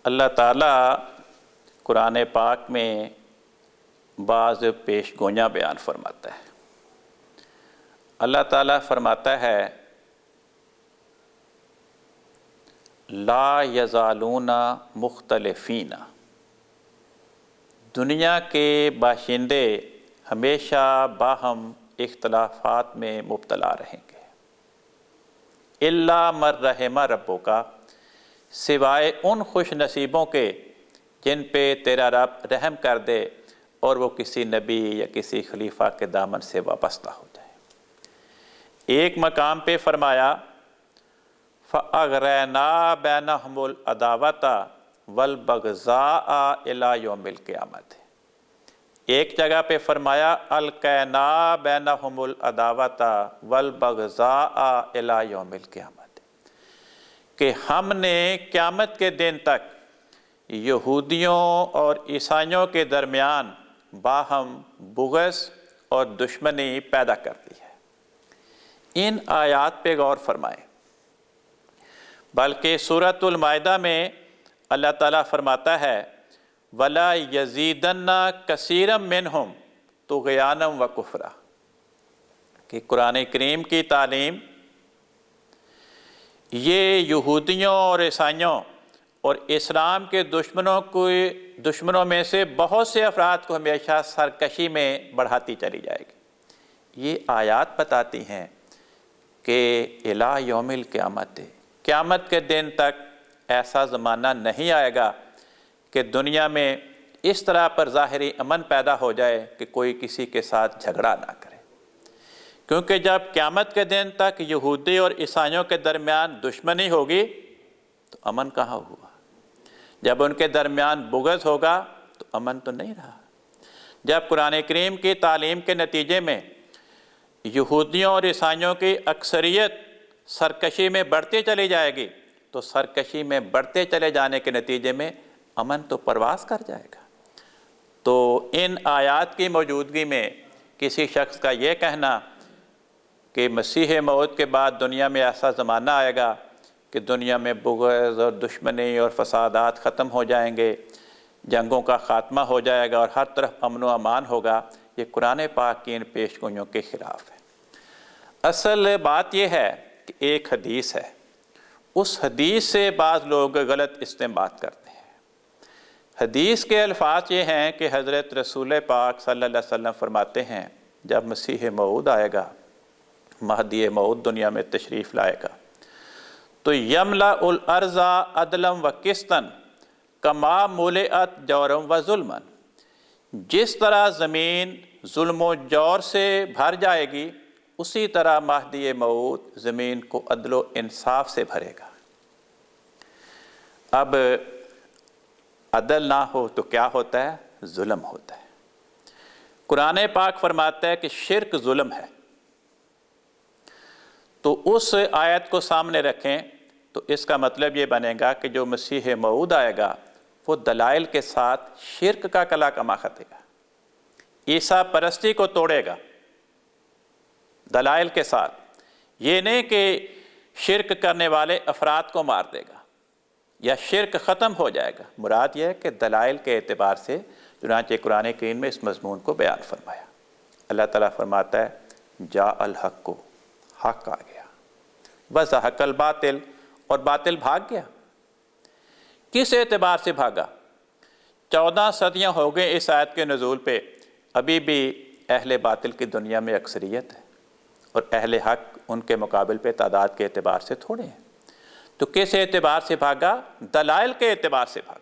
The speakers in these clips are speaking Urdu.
اللہ تعالیٰ قرآن پاک میں بعض پیش گوئیاں بیان فرماتا ہے۔ اللہ تعالیٰ فرماتا ہے لا یزالون مختلفین، دنیا کے باشندے ہمیشہ باہم اختلافات میں مبتلا رہیں گے، الا من رحم ربک، سوائے ان خوش نصیبوں کے جن پہ تیرا رب رحم کر دے اور وہ کسی نبی یا کسی خلیفہ کے دامن سے وابستہ ہو جائے۔ ایک مقام پہ فرمایا فَأَغْرَيْنَا بَيْنَهُمُ الْعَدَاوَةَ وَالْبَغْضَاءَ إِلَى يَوْمِ الْقِيَامَةِ، ایک جگہ پہ فرمایا أَلْقَيْنَا بَيْنَهُمُ الْعَدَاوَةَ وَالْبَغْضَاءَ إِلَى يَوْمِ الْقِيَامَةِ، کہ ہم نے قیامت کے دن تک یہودیوں اور عیسائیوں کے درمیان باہم بغض اور دشمنی پیدا کر دی ہے۔ ان آیات پہ غور فرمائیں۔ بلکہ سورۃ المائدہ میں اللہ تعالیٰ فرماتا ہے وَلَا يَزِيدَنَّ كَثِيرًا مِّنْهُمْ طُغْيَانًا وَكُفْرًا، کہ قرآن کریم کی تعلیم یہ یہودیوں اور عیسائیوں اور اسلام کے دشمنوں میں سے بہت سے افراد کو ہمیشہ سرکشی میں بڑھاتی چلی جائے گی۔ یہ آیات بتاتی ہیں کہ الی یوم القیامت، قیامت کے دن تک ایسا زمانہ نہیں آئے گا کہ دنیا میں اس طرح پر ظاہری امن پیدا ہو جائے کہ کوئی کسی کے ساتھ جھگڑا نہ کرے، کیونکہ جب قیامت کے دن تک یہودی اور عیسائیوں کے درمیان دشمنی ہوگی تو امن کہاں ہوا؟ جب ان کے درمیان بغض ہوگا تو امن تو نہیں رہا۔ جب قرآن کریم کی تعلیم کے نتیجے میں یہودیوں اور عیسائیوں کی اکثریت سرکشی میں بڑھتی چلی جائے گی تو سرکشی میں بڑھتے چلے جانے کے نتیجے میں امن تو پرواز کر جائے گا۔ تو ان آیات کی موجودگی میں کسی شخص کا یہ کہنا کہ مسیح موعود کے بعد دنیا میں ایسا زمانہ آئے گا کہ دنیا میں بغض اور دشمنی اور فسادات ختم ہو جائیں گے، جنگوں کا خاتمہ ہو جائے گا اور ہر طرف امن و امان ہوگا، یہ قرآن پاک کی ان پیش گوئیوں کے خلاف ہے۔ اصل بات یہ ہے کہ ایک حدیث ہے، اس حدیث سے بعض لوگ غلط استنباط کرتے ہیں۔ حدیث کے الفاظ یہ ہیں کہ حضرت رسول پاک صلی اللہ علیہ وسلم فرماتے ہیں جب مسیح موعود آئے گا، مہدی موعود دنیا میں تشریف لائے گا تو یملا الارض عدلا و قسطا کما ملئت جورا و ظلما، جس طرح زمین ظلم و جور سے بھر جائے گی اسی طرح مہدی موعود زمین کو عدل و انصاف سے بھرے گا۔ اب عدل نہ ہو تو کیا ہوتا ہے؟ ظلم ہوتا ہے۔ قرآن پاک فرماتا ہے کہ شرک ظلم ہے، تو اس آیت کو سامنے رکھیں تو اس کا مطلب یہ بنے گا کہ جو مسیح موعود آئے گا وہ دلائل کے ساتھ شرک کا کلا کما خطے گا، عیسیٰ پرستی کو توڑے گا دلائل کے ساتھ، یہ نہیں کہ شرک کرنے والے افراد کو مار دے گا یا شرک ختم ہو جائے گا، مراد یہ ہے کہ دلائل کے اعتبار سے چنانچہ قرآن کریم میں اس مضمون کو بیان فرمایا۔ اللہ تعالیٰ فرماتا ہے جاء الحق، حق آ گیا، وزہق الباطل، اور باطل بھاگ گیا۔ کس اعتبار سے بھاگا؟ 14 صدیاں ہو گئے اس آیت کے نزول پہ، ابھی بھی اہل باطل کی دنیا میں اکثریت ہے اور اہل حق ان کے مقابل پہ تعداد کے اعتبار سے تھوڑے ہیں۔ تو کس اعتبار سے بھاگا؟ دلائل کے اعتبار سے بھاگا۔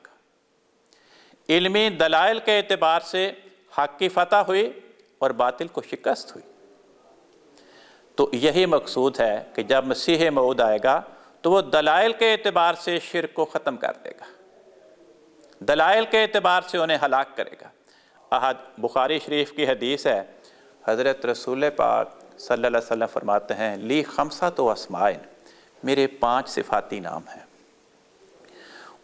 علمی دلائل کے اعتبار سے حق کی فتح ہوئی اور باطل کو شکست ہوئی۔ تو یہی مقصود ہے کہ جب مسیح موعود آئے گا تو وہ دلائل کے اعتبار سے شرک کو ختم کر دے گا، دلائل کے اعتبار سے انہیں ہلاک کرے گا۔ بخاری شریف کی حدیث ہے، حضرت رسول پاک صلی اللہ علیہ وسلم فرماتے ہیں لی خمسۃ اسماء، میرے 5 صفاتی نام ہیں۔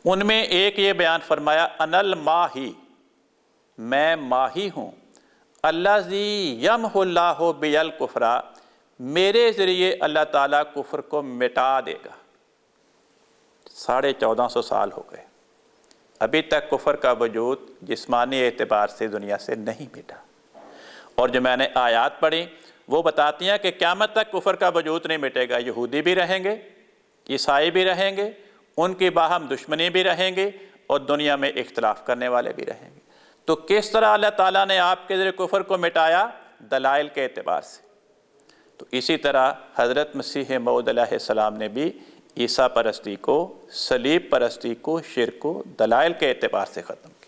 ان میں ایک یہ بیان فرمایا انا الماحی، میں ماہی ہوں، الذی یمحو اللہ بی الکفر، میرے ذریعے اللہ تعالیٰ کفر کو مٹا دے گا۔ 1450 سال ہو گئے، ابھی تک کفر کا وجود جسمانی اعتبار سے دنیا سے نہیں مٹا۔ اور جو میں نے آیات پڑھی وہ بتاتی ہیں کہ قیامت تک کفر کا وجود نہیں مٹے گا، یہودی بھی رہیں گے، عیسائی بھی رہیں گے، ان کی باہم دشمنی بھی رہیں گے، اور دنیا میں اختلاف کرنے والے بھی رہیں گے۔ تو کس طرح اللہ تعالیٰ نے آپ کے ذریعے کفر کو مٹایا؟ دلائل کے اعتبار سے۔ تو اسی طرح حضرت مسیح موعود علیہ السلام نے بھی عیسیٰ پرستی کو، صلیب پرستی کو، شرک کو دلائل کے اعتبار سے ختم کیا۔